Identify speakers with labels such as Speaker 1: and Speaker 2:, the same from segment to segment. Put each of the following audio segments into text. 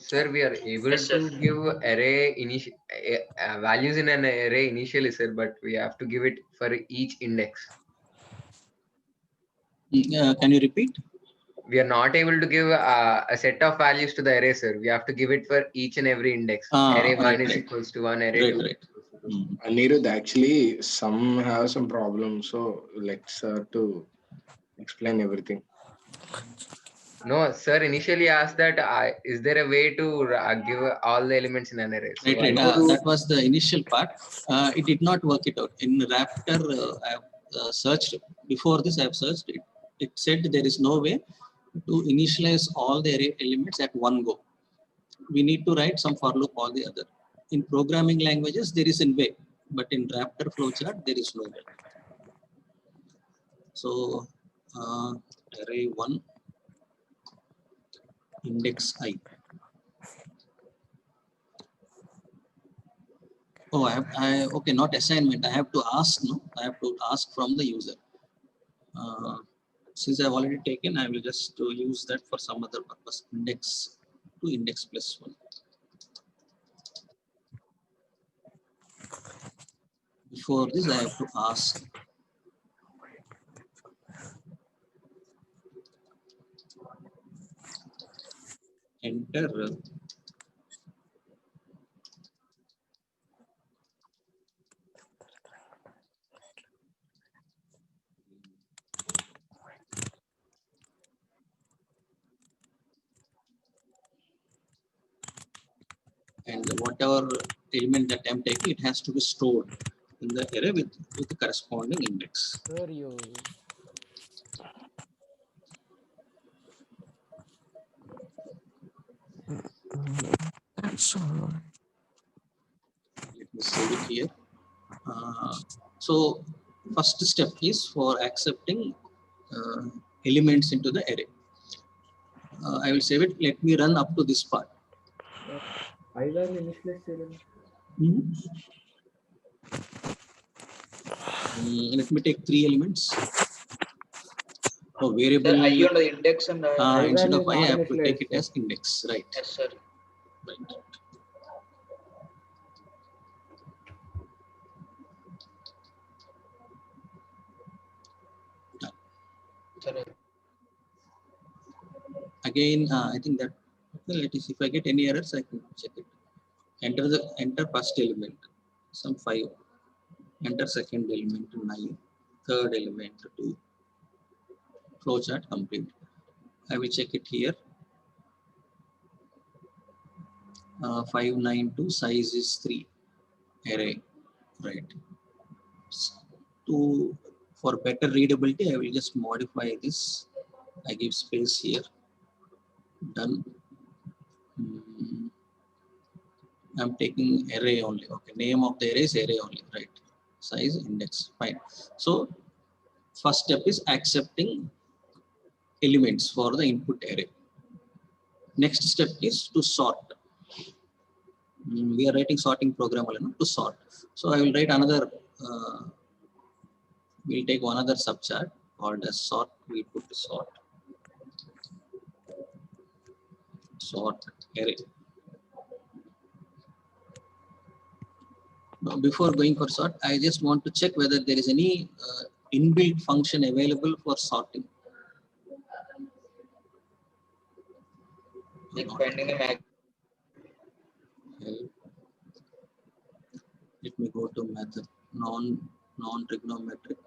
Speaker 1: Sir, we are able
Speaker 2: Yes, sir.
Speaker 1: to give array values in an array initially, sir, but we have to give it for each index.
Speaker 3: Can you repeat?
Speaker 1: We are not able to give a set of values to the array, sir. We have to give it for each and every index. Array 1 is equals to 1, array 2 is equals to 2.
Speaker 4: Anirudh, actually, some have some problems, so let's to explain everything.
Speaker 1: No, sir, initially asked that is there a way to give all the elements in an array? So
Speaker 3: Right. That was the initial part. It did not work it out. In Raptor, I have searched, before this I have searched, it said there is no way to initialize all the array elements at one go. We need to write some for loop all the other. In programming languages, there is a way, but in Raptor flowchart, there is no way. So, array 1, index I. Oh, okay, not assignment. I have to ask, no? I have to ask from the user. Since I've already taken, I will just use that for some other purpose. Index to index plus 1. Before this, I have to ask. Enter and whatever element that I'm taking, it has to be stored in the array with the corresponding index.
Speaker 5: Sir, you.
Speaker 3: That's all right. Let me save it here. So first step is for accepting elements into the array. I will save it. Let me run up to this part.
Speaker 6: Let
Speaker 3: me take 3 elements. Oh, variable.
Speaker 2: Sir, I on the index and
Speaker 3: instead of I have to take it as index, right?
Speaker 2: Yes, sir.
Speaker 3: Right. Again, I think that if I get any errors, I can check it. Enter first element, some 5. Enter second element 9. Third element 2. Flowchart complete. I will check it here. 592 size is 3. Array, right? For better readability, I will just modify this. I give space here. Done. I'm taking array only. Okay, name of the array is array only, right? Size index, fine. So first step is accepting elements for the input array. Next step is to sort. We are writing sorting program to sort. So I will write another. We'll take one other subchart called as sort. We put sort. Sort array. Now, before going for sort, I just want to check whether there is any inbuilt function available for sorting.
Speaker 2: Expanding the mag.
Speaker 3: Let me go to method non-trigonometric.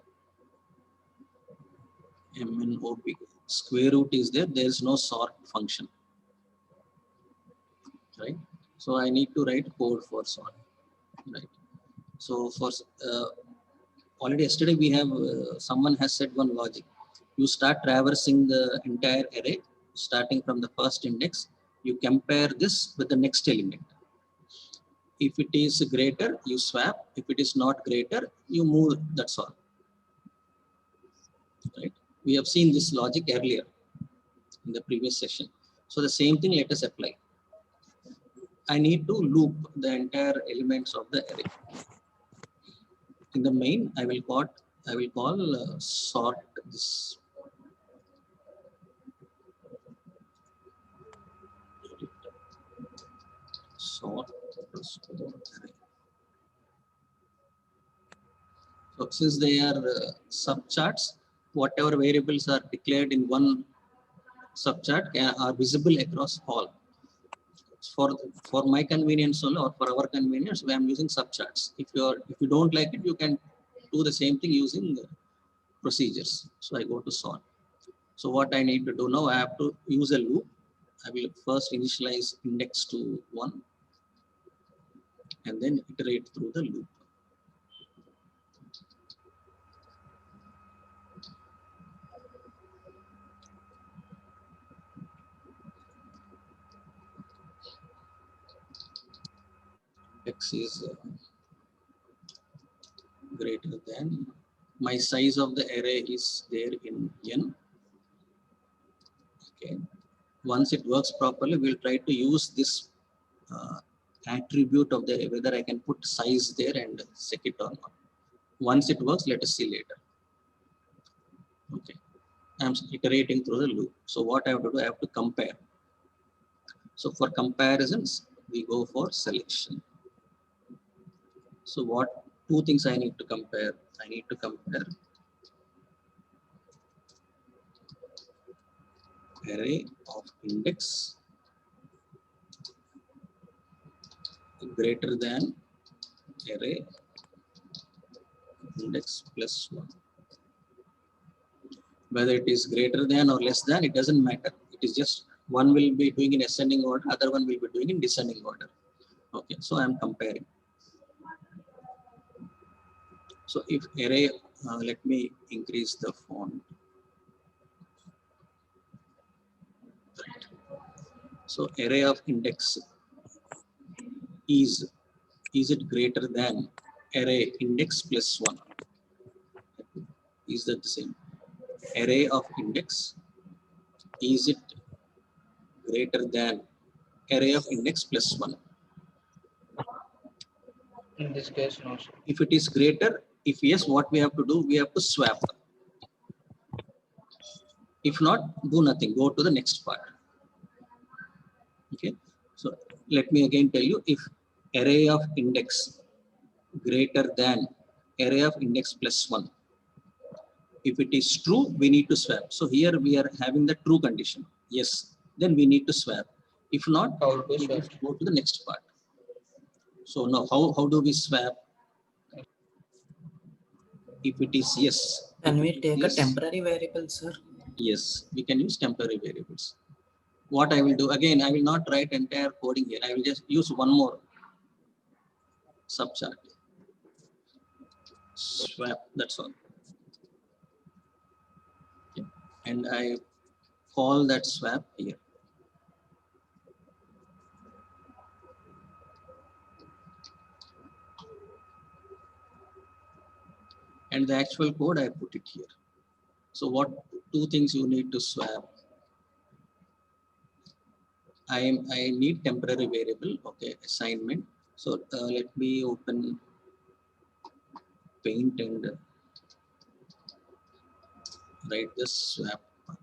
Speaker 3: MNOP. Square root is there. There is no sort function. Right. So I need to write code for sort. Right. So for already yesterday we have someone has said one logic. You start traversing the entire array, starting from the first index. You compare this with the next element. If it is greater, you swap. If it is not greater, you move. That's all. Right. We have seen this logic earlier in the previous session. So the same thing let us apply. I need to loop the entire elements of the array. In the main, I will call sort this. sort underscore array. So since they are subcharts, whatever variables are declared in one subchart are visible across all. For my convenience only, or for our convenience, we am using subcharts. If you don't like it, you can do the same thing using procedures. So I go to sort. So what I need to do now, I have to use a loop. I will first initialize index to 1 and then iterate through the loop. X is greater than, my size of the array is there in n. Okay. Once it works properly, we'll try to use this attribute of the array, whether I can put size there and check it or not. Once it works, let us see later. Okay. I'm iterating through the loop. So what I have to do, I have to compare. So for comparisons, we go for selection. So what two things I need to compare? I need to compare array of index greater than array index plus 1. Whether it is greater than or less than, it doesn't matter. It is just one will be doing in ascending order, other one will be doing in descending order. Okay, so I am comparing. So if array, let me increase the font. Right. So array of index is it greater than array index plus 1? Is that the same? Array of index, is it greater than array of index plus 1?
Speaker 2: In this case, no.
Speaker 3: If it is greater, if yes, what we have to do? We have to swap. If not, do nothing. Go to the next part. Okay. So let me again tell you, if array of index greater than array of index plus 1. If it is true, we need to swap. So here we are having the true condition. Yes, then we need to swap. If not, we just go to the next part. So now how do we swap? If it is yes.
Speaker 5: Can we take a temporary variable, sir?
Speaker 3: Yes, we can use temporary variables. What I will do, again, I will not write entire coding here. I will just use one more subchart. Swap, that's all. Okay. And I call that swap here. And the actual code, I put it here. So what two things you need to swap? I need temporary variable, okay, assignment. So let me open Paint and write the swap part.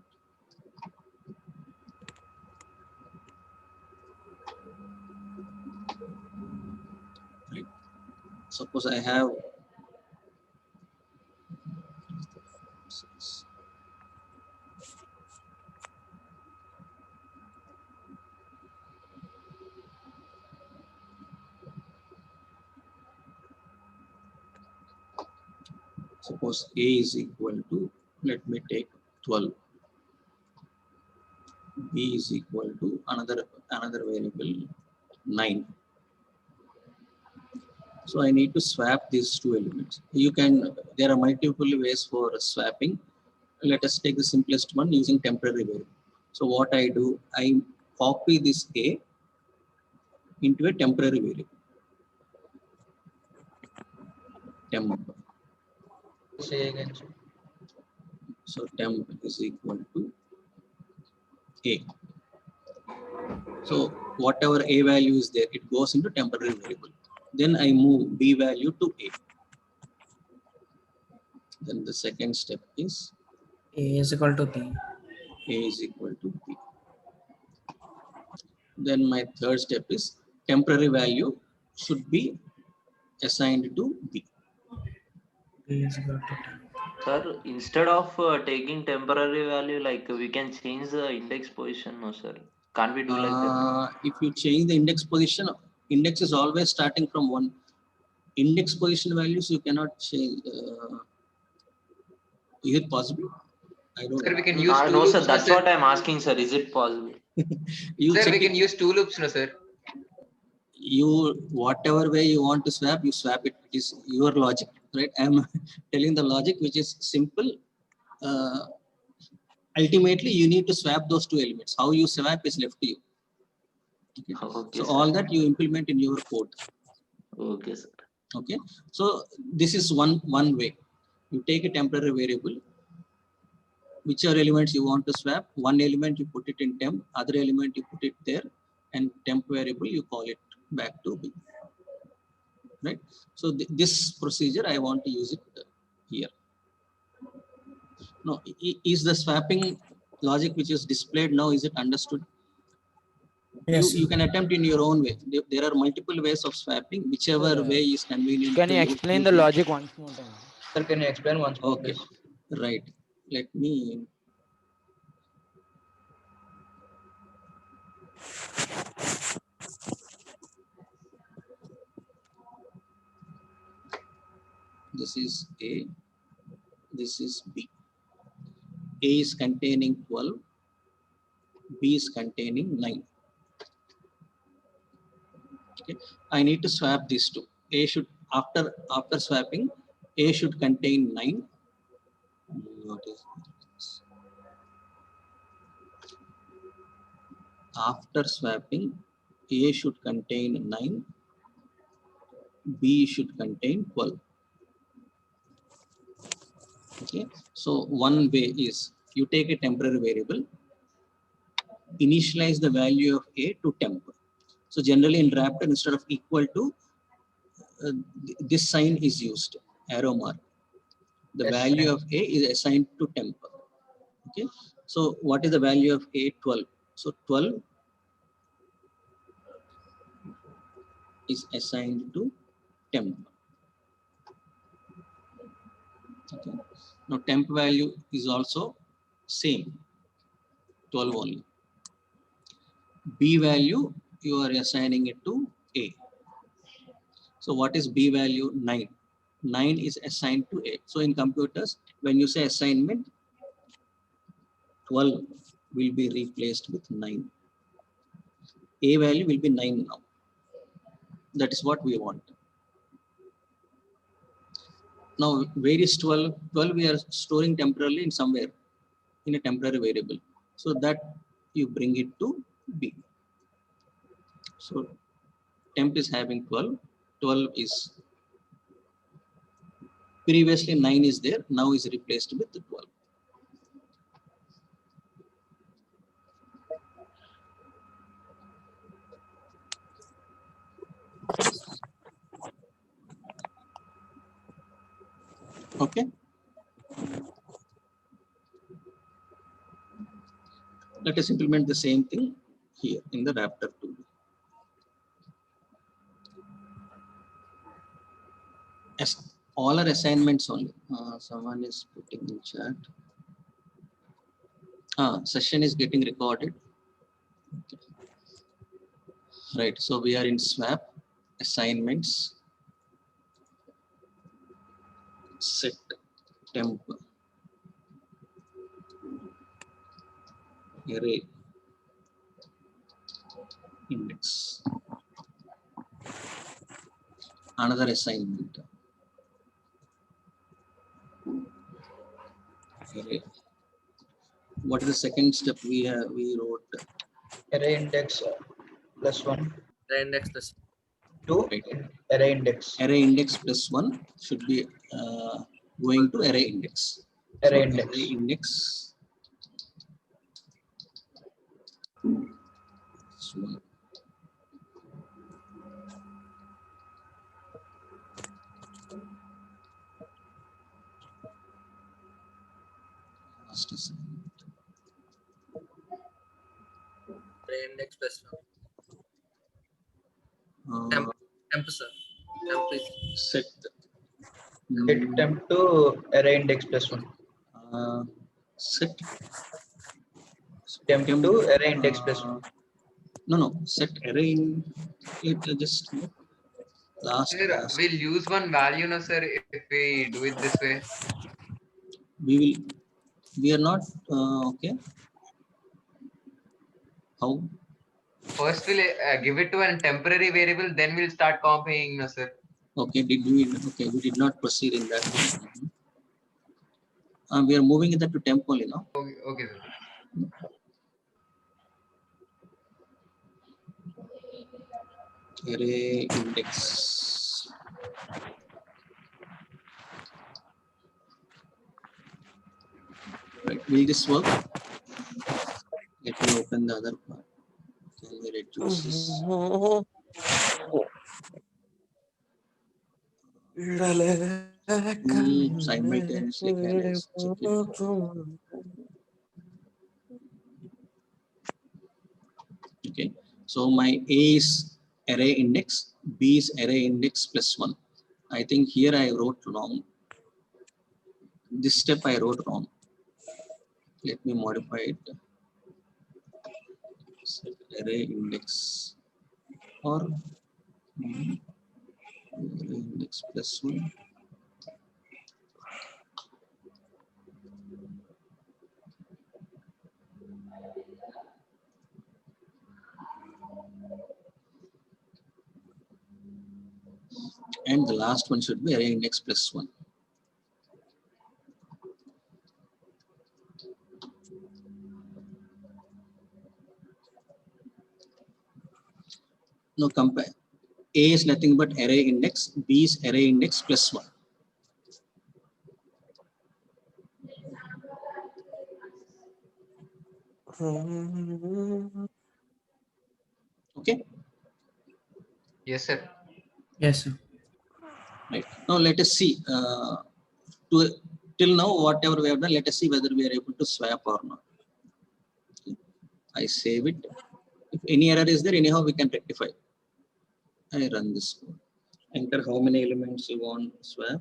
Speaker 3: Right. Suppose I have suppose A is equal to, let me take 12. B is equal to another variable 9. So I need to swap these two elements. There are multiple ways for swapping. Let us take the simplest one using temporary variable. So what I do, I copy this A into a temporary variable. Temp.
Speaker 2: Say again.
Speaker 3: So temp is equal to A. So whatever A value is there, it goes into temporary variable. Then I move B value to A. Then the second step is
Speaker 5: A is equal to B.
Speaker 3: A is equal to B. Then my third step is temporary value should be assigned to B.
Speaker 5: B is equal to 10.
Speaker 7: Sir, instead of taking temporary value, like we can change the index position, no sir. Can't we do like that?
Speaker 3: If you change the index position, index is always starting from one. Index position values you cannot change. Is it possible? I don't
Speaker 1: Sir,
Speaker 3: know.
Speaker 1: we can use two
Speaker 7: No sir,
Speaker 1: loops.
Speaker 7: that's what I'm asking, sir. Is it possible?
Speaker 3: You
Speaker 1: Sir,
Speaker 3: check
Speaker 1: we can
Speaker 3: it.
Speaker 1: use two loops, no sir.
Speaker 3: You whatever way you want to swap, you swap it. It is your logic, right? I'm telling the logic, which is simple. Ultimately, you need to swap those two elements. How you swap is left to you. Okay.
Speaker 7: Okay,
Speaker 3: So
Speaker 7: sir.
Speaker 3: all that you implement in your code.
Speaker 7: Okay, sir.
Speaker 3: Okay. So this is one way. You take a temporary variable, whichever elements you want to swap. One element you put it in temp, other element you put it there, and temp variable you call it back to B. Right. So this procedure I want to use it here. Now, is the swapping logic which is displayed now, is it understood?
Speaker 5: Yes.
Speaker 3: You can attempt in your own way. There are multiple ways of swapping, whichever way is convenient.
Speaker 6: Can you explain the logic once more time?
Speaker 2: Sir, can you explain once more,
Speaker 3: Okay,
Speaker 2: please?
Speaker 3: right. Let me. This is A, this is B. A is containing 12, B is containing 9. Okay, I need to swap these two. A should, after swapping, A should contain 9. What is this? After swapping, A should contain 9, B should contain 12. Okay, so one way is you take a temporary variable, initialize the value of A to temp. So generally in Raptor, instead of equal to, this sign is used, arrow mark. The
Speaker 2: Yes,
Speaker 3: value
Speaker 2: sir.
Speaker 3: of A is assigned to temp. Okay, so what is the value of A? 12. So 12 is assigned to temp. Okay. Now temp value is also same, 12 only. B value you are assigning it to A. So what is B value? 9. 9 is assigned to A. So in computers, when you say assignment, 12 will be replaced with 9. A value will be 9 now. That is what we want. Now, where is 12? 12 we are storing temporarily in somewhere, in a temporary variable. So that you bring it to B. So temp is having 12. 12 is, previously 9 is there, now is replaced with 12. Okay. Let us implement the same thing here in the Raptor tool. As all are assignments only. Someone is putting in chat. Session is getting recorded. Right. So we are in swap assignments. Set temp array index. Another assignment. Array. What is the second step we wrote?
Speaker 2: Array index +1.
Speaker 6: The index plus
Speaker 2: 2.
Speaker 3: Right.
Speaker 2: Array index.
Speaker 3: Array index +1 should be going to array index.
Speaker 2: Array
Speaker 3: So
Speaker 2: index.
Speaker 3: array index. +1. Last assignment.
Speaker 6: the index plus 1. Temp, sir. Temp is
Speaker 3: Set.
Speaker 2: Set temp to array index plus 1.
Speaker 3: Set
Speaker 2: Temp to array index plus 1.
Speaker 3: No. Set array in it. Just last
Speaker 1: Sir,
Speaker 3: class.
Speaker 1: we'll use one value, no, sir, if we do it this way.
Speaker 3: We are not okay. How?
Speaker 1: First, we'll give it to a temporary variable, then we'll start copying, no, sir.
Speaker 3: Okay, we did not proceed in that one. We are moving that to temp only now.
Speaker 1: Okay, sir.
Speaker 3: Array index. Right, will this work? Let me open the other part. Can we reduce this? Simultaneously, can I check it? Okay, so my A is array index, B is array index plus 1. I think here I wrote wrong. This step I wrote wrong. Let me modify it. Set array index or array index plus 1. And the last one should be array index plus 1. No, compare. A is nothing but array index, B is array index plus 1. Okay.
Speaker 1: Yes, sir.
Speaker 5: Yes, sir.
Speaker 3: Right. Now let us see. Till now, whatever we have done, let us see whether we are able to swap or not. Okay. I save it. If any error is there, anyhow we can rectify. I run this code. Enter how many elements you want swap.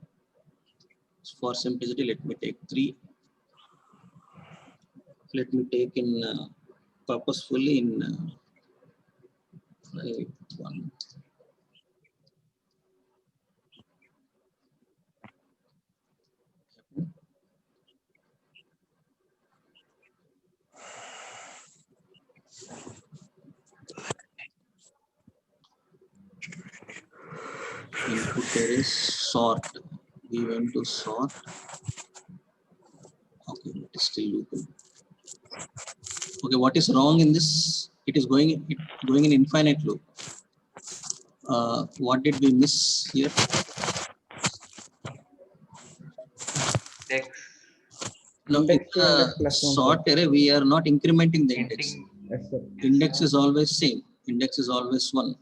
Speaker 3: For simplicity, let me take 3. Let me take in purposefully in 1. Input there is sort. We went to sort. Okay, it is still looping. Okay, what is wrong in this? It is going in infinite loop. What did we miss here?
Speaker 1: Index.
Speaker 3: No, in the sort array we are not incrementing the index. Index is always same. Index is always 1.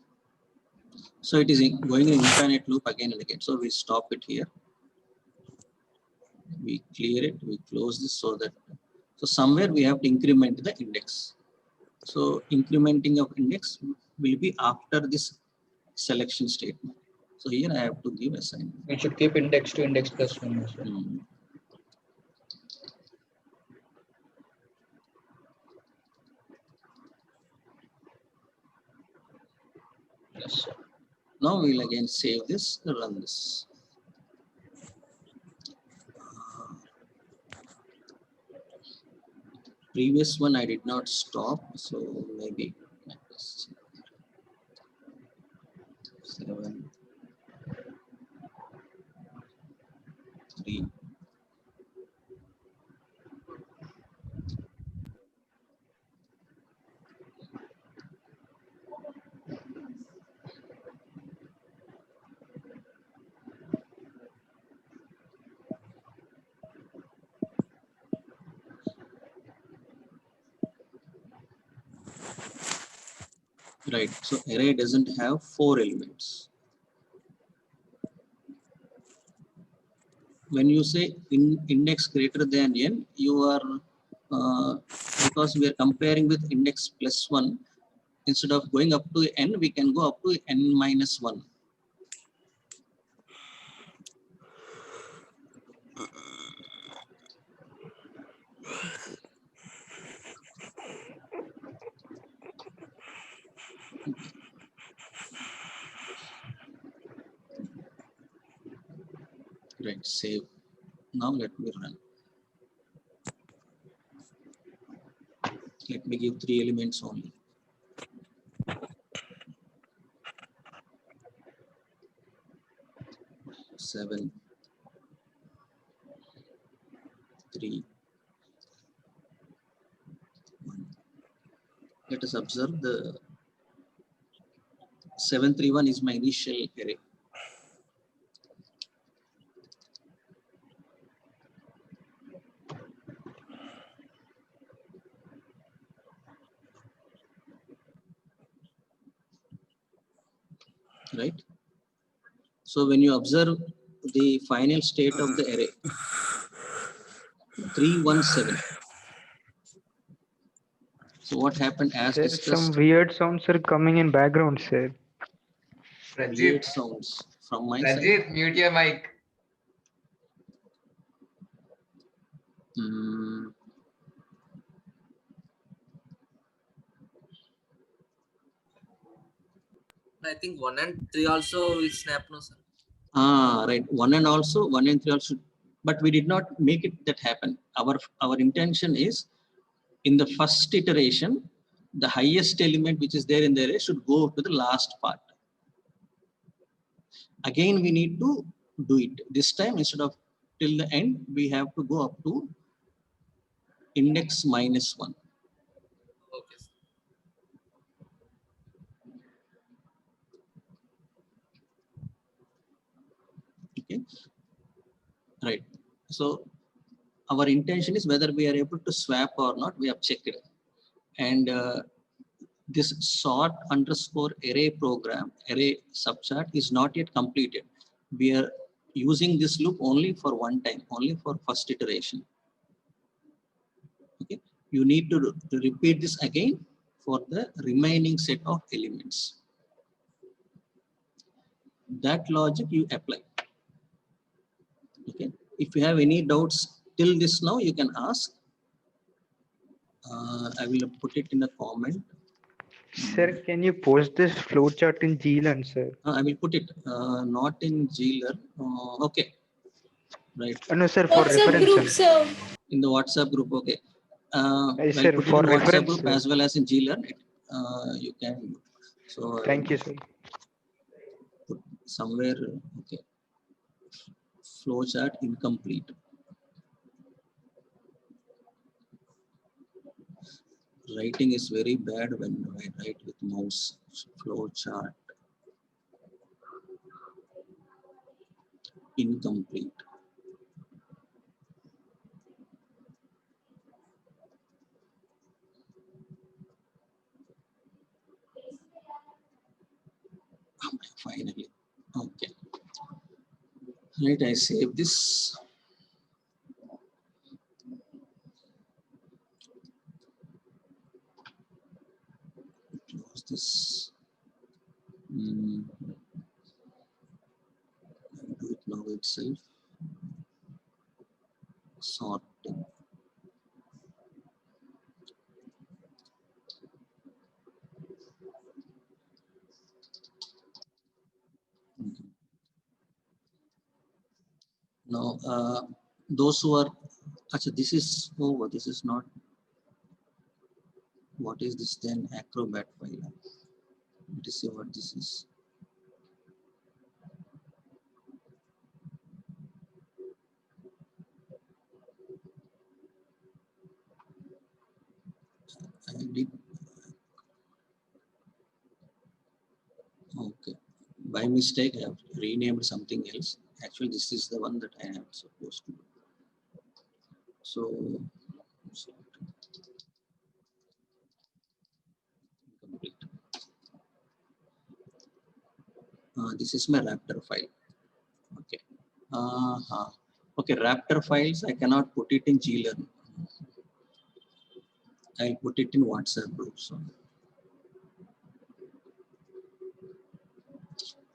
Speaker 3: So it is going in infinite loop again and again. So we stop it here. We clear it. We close this so that. So somewhere we have to increment the index. So incrementing of index will be after this selection statement. So here I have to give assignment.
Speaker 2: We should keep index to index plus 1 as well. Yes, sir.
Speaker 3: Now we'll again save this, run this. Previous one I did not stop, so maybe 7, 3. Right, so array doesn't have 4 elements. When you say index greater than n, you are, because we are comparing with index plus 1, instead of going up to n, we can go up to n minus 1. Right, save. Now let me run. Let me give 3 elements only. Seven, 3, 1. Let us observe the 731 is my initial array. Right. So when you observe the final state of the array, 317. So what happened as
Speaker 8: Sir,
Speaker 3: discussed?
Speaker 8: some weird sounds are coming in background, sir.
Speaker 3: Weird
Speaker 1: Ranjit,
Speaker 3: sounds from my side.
Speaker 1: Ranjit, mute your mic.
Speaker 3: Hmm.
Speaker 6: I think 1 and 3 also will snap no sir.
Speaker 3: Right. 1 and 3 also, but we did not make it that happen. Our intention is in the first iteration, the highest element which is there in the array should go to the last part. Again, we need to do it. This time, instead of till the end, we have to go up to index -1.
Speaker 6: Okay. Sir.
Speaker 3: Okay. Right. So our intention is whether we are able to swap or not. We have checked it. And this sort underscore array program, array subchart is not yet completed. We are using this loop only for one time, only for first iteration. Okay, you need to repeat this again for the remaining set of elements. That logic you apply. Okay, if you have any doubts till this now, you can ask. I will put it in a comment.
Speaker 8: Sir, can you post this flowchart in GLAN, sir?
Speaker 3: I will put it not in Jailer. Okay, right.
Speaker 8: No, sir, for
Speaker 9: WhatsApp
Speaker 8: reference.
Speaker 9: group, sir.
Speaker 3: In the WhatsApp group, okay. I'll
Speaker 8: Sir,
Speaker 3: put it
Speaker 8: for
Speaker 3: in WhatsApp
Speaker 8: reference,
Speaker 3: group
Speaker 8: sir.
Speaker 3: as well as in GLearn. You can. So
Speaker 8: Thank you, sir.
Speaker 3: put somewhere. Okay. Flowchart incomplete. Writing is very bad when I write with mouse. Flowchart incomplete. Finally, okay. Right, I save this. Close this. Do it now itself. Sorting. Okay. Now, those who are, actually, this is over. This is not. What is this then? Acrobat file. Let us see what this is. I did. Okay. By mistake, I have renamed something else. Actually, this is the one that I am supposed to do. So complete. This is my Raptor file. Okay. Okay, Raptor files, I cannot put it in GLearn. I'll put it in WhatsApp group. So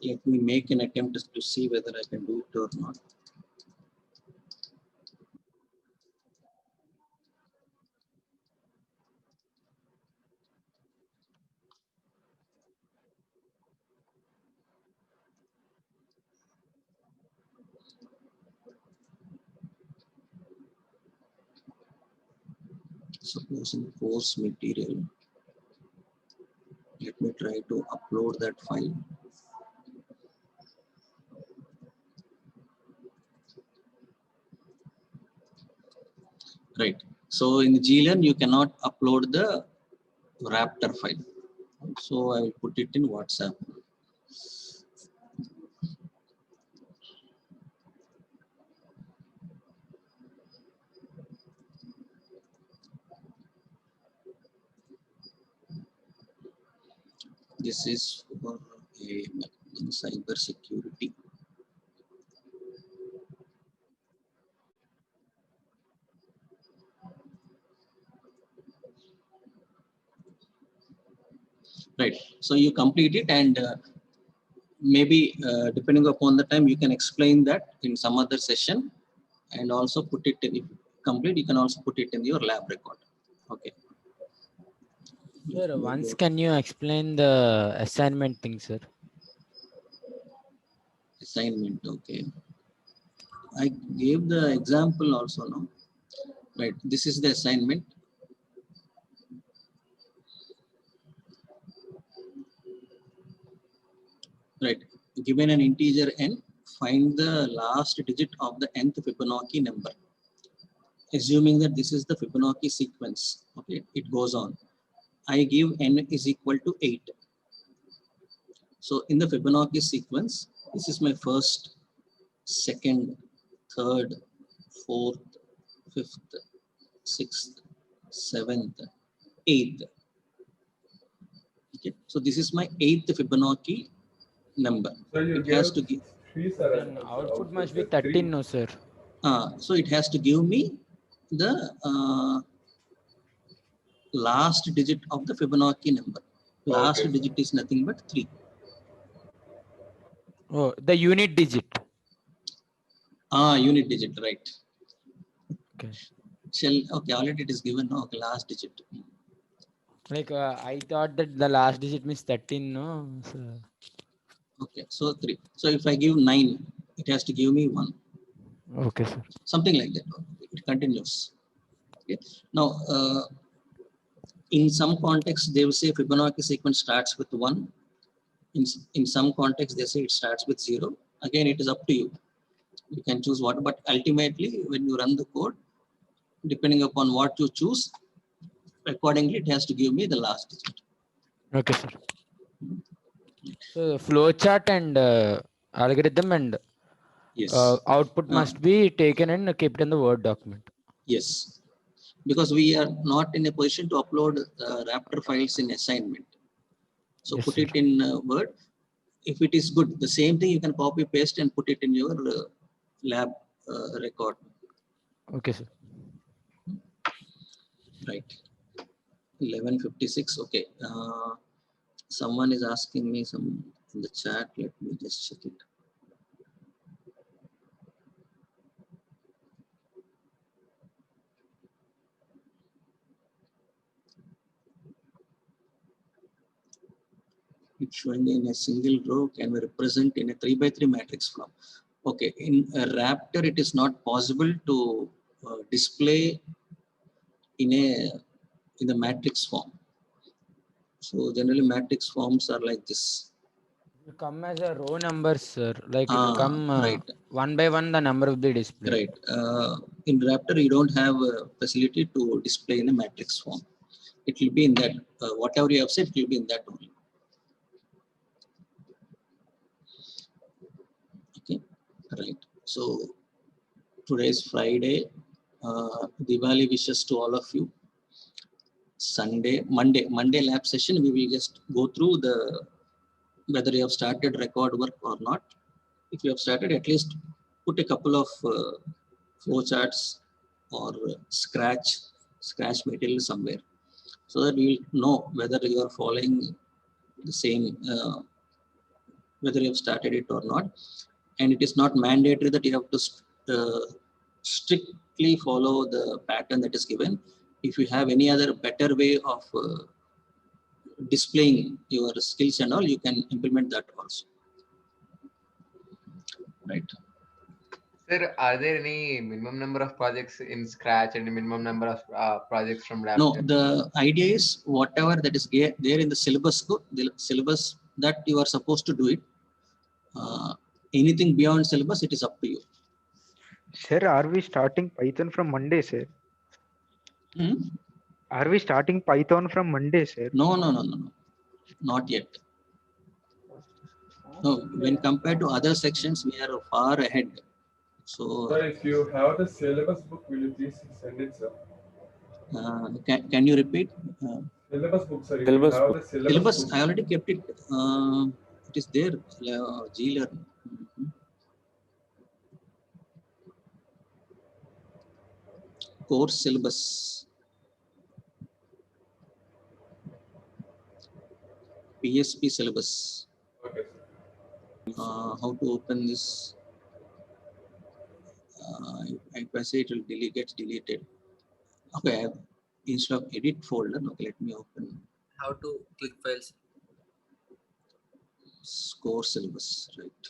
Speaker 3: let me make an attempt to see whether I can do it or not. Suppose in course material, let me try to upload that file. Right. So in GLearn, you cannot upload the Raptor file. So I will put it in WhatsApp. This is for a cyber security. Right. So you complete it, and maybe depending upon the time, you can explain that in some other session, and also put it in. If complete, you can also put it in your lab record. Okay.
Speaker 9: Sir, once can you explain the assignment thing, sir?
Speaker 3: Assignment. Okay. I gave the example also, no? Right. This is the assignment. Right. Given an integer n, find the last digit of the nth Fibonacci number. Assuming that this is the Fibonacci sequence. Okay, it goes on. I give n is equal to 8. So in the Fibonacci sequence, this is my first, second, third, fourth, fifth, sixth, seventh, eighth. Okay, so this is my 8th Fibonacci number.
Speaker 10: So you
Speaker 3: It has to give.
Speaker 9: Then output must be 13, no, sir.
Speaker 3: So it has to give me the last digit of the Fibonacci number. Last digit is nothing but 3.
Speaker 9: Oh, the unit digit.
Speaker 3: Unit digit, right.
Speaker 9: Okay.
Speaker 3: Okay, already it is given, no? Okay, last digit.
Speaker 9: Like I thought that the last digit means 13, no? So...
Speaker 3: Okay, so 3. So if I give 9, it has to give me 1.
Speaker 9: Okay, sir.
Speaker 3: Something like that. It continues. Okay. Now, in some context, they will say Fibonacci sequence starts with 1. In some context, they say it starts with 0. Again, it is up to you. You can choose what, but ultimately, when you run the code, depending upon what you choose, accordingly, it has to give me the last digit.
Speaker 9: Okay, sir. So flowchart and algorithm and
Speaker 3: yes,
Speaker 9: output must be taken and kept in the Word document.
Speaker 3: Yes, because we are not in a position to upload Raptor files in assignment. So
Speaker 9: yes,
Speaker 3: put
Speaker 9: sir.
Speaker 3: it in Word. If it is good, the same thing you can copy paste and put it in your lab record.
Speaker 9: Okay, sir.
Speaker 3: Right. 11:56. Okay. Someone is asking me some in the chat. Let me just check it. It's showing in a single row can be represent in a 3x3 matrix form. Okay, in a Raptor, it is not possible to display in the matrix form. So generally, matrix forms are like this.
Speaker 9: It will come as a row number, sir. Like it will come
Speaker 3: right.
Speaker 9: One by one, the number will be displayed.
Speaker 3: Right. In Raptor, you don't have a facility to display in a matrix form. It will be in that, whatever you have said, it will be in that only. Okay, right. So today is Friday. Diwali wishes to all of you. Monday lab session, we will just go through whether you have started record work or not. If you have started, at least put a couple of flowcharts or scratch material somewhere, so that we will know whether you are following the same, whether you have started it or not. And it is not mandatory that you have to strictly follow the pattern that is given. If you have any other better way of displaying your skills and all, you can implement that also. Right.
Speaker 1: Sir, are there any minimum number of projects in Scratch and minimum number of projects from Raptor?
Speaker 3: No, the idea is whatever that is there in the syllabus, the syllabus that you are supposed to do it. Anything beyond syllabus, it is up to you.
Speaker 8: Sir, are we starting Python from Monday, sir? Are we starting Python from Monday, sir?
Speaker 3: No, not yet. No, when compared to other sections, we are far ahead. So,
Speaker 10: Sir, if you have the syllabus book, will you please send it, sir?
Speaker 3: can you repeat?
Speaker 10: Syllabus book, sir. If you have the syllabus book.
Speaker 3: I already kept it. It is there. G-Learn. Course syllabus. PSP syllabus.
Speaker 10: Okay, sir.
Speaker 3: How to open this? I say it will get deleted. Okay, instead of edit folder, okay, let me open.
Speaker 6: How to click files?
Speaker 3: Course syllabus, right?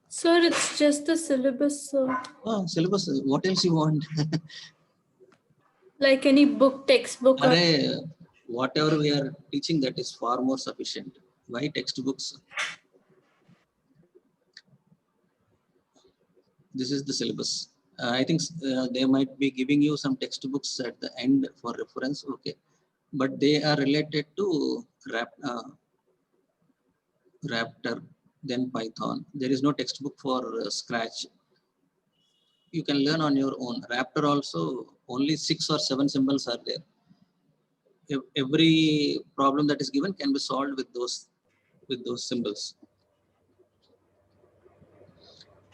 Speaker 11: Sir, it's just the syllabus, sir.
Speaker 3: Syllabus. What else you want?
Speaker 11: Like any book, textbook.
Speaker 3: Whatever we are teaching, that is far more sufficient. Why textbooks? This is the syllabus. I think they might be giving you some textbooks at the end for reference. Okay, but they are related to Raptor, then Python. There is no textbook for Scratch. You can learn on your own. Raptor also, only 6 or 7 symbols are there. Every problem that is given can be solved with those symbols.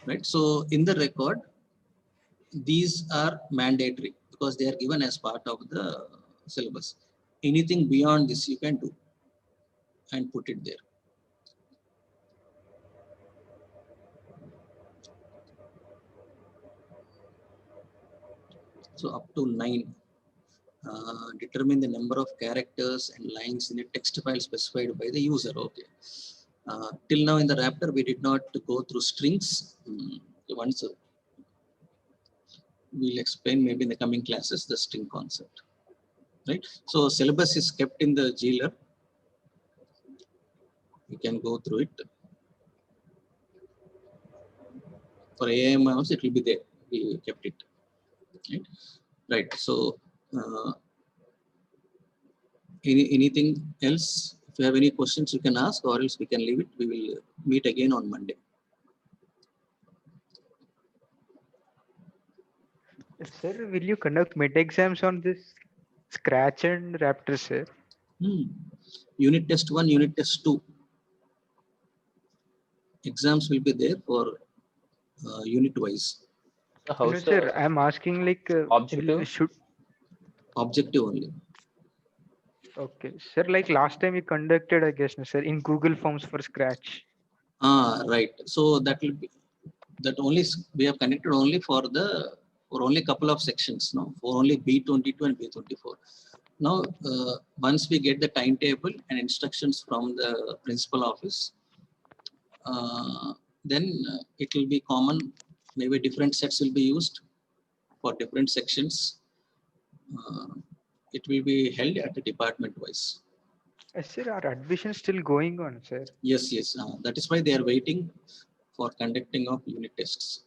Speaker 3: Right. So in the record, these are mandatory because they are given as part of the syllabus. Anything beyond this you can do and put it there. So up to 9. Determine the number of characters and lines in a text file specified by the user. Okay. Till now in the Raptor, we did not go through strings. Once we'll explain maybe in the coming classes the string concept. Right. So syllabus is kept in the G-Learn. You can go through it. For AIM also it will be there. We kept it. Right. So anything else? If you have any questions, you can ask, or else we can leave it. We will meet again on Monday.
Speaker 8: Sir, will you conduct mid exams on this Scratch and Raptor, sir?
Speaker 3: Unit test 1, unit test 2. Exams will be there for unit wise.
Speaker 8: No, sir, I'm asking like
Speaker 12: objective?
Speaker 3: Objective only.
Speaker 8: Okay, sir, like last time you conducted, I guess, no, sir, in Google Forms for Scratch.
Speaker 3: Right. So that will be that only we have connected only for only couple of sections, no, for only B22 and B24. Now, once we get the timetable and instructions from the principal office, then it will be common. Maybe different sets will be used for different sections. It will be held at the department wise.
Speaker 8: Sir, are admissions still going on, sir?
Speaker 3: Yes. That is why they are waiting for conducting of unit tests.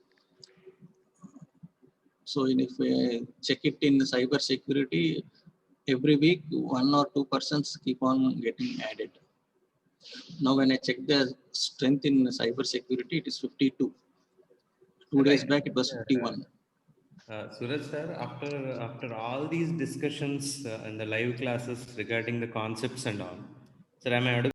Speaker 3: So if we check it in cyber security, every week 1 or 2 persons keep on getting added. Now when I check the strength in cyber security, it is 52. 2 days back it was 51.
Speaker 13: Suraj sir, after all these discussions in the live classes regarding the concepts and all, sir, am I audible?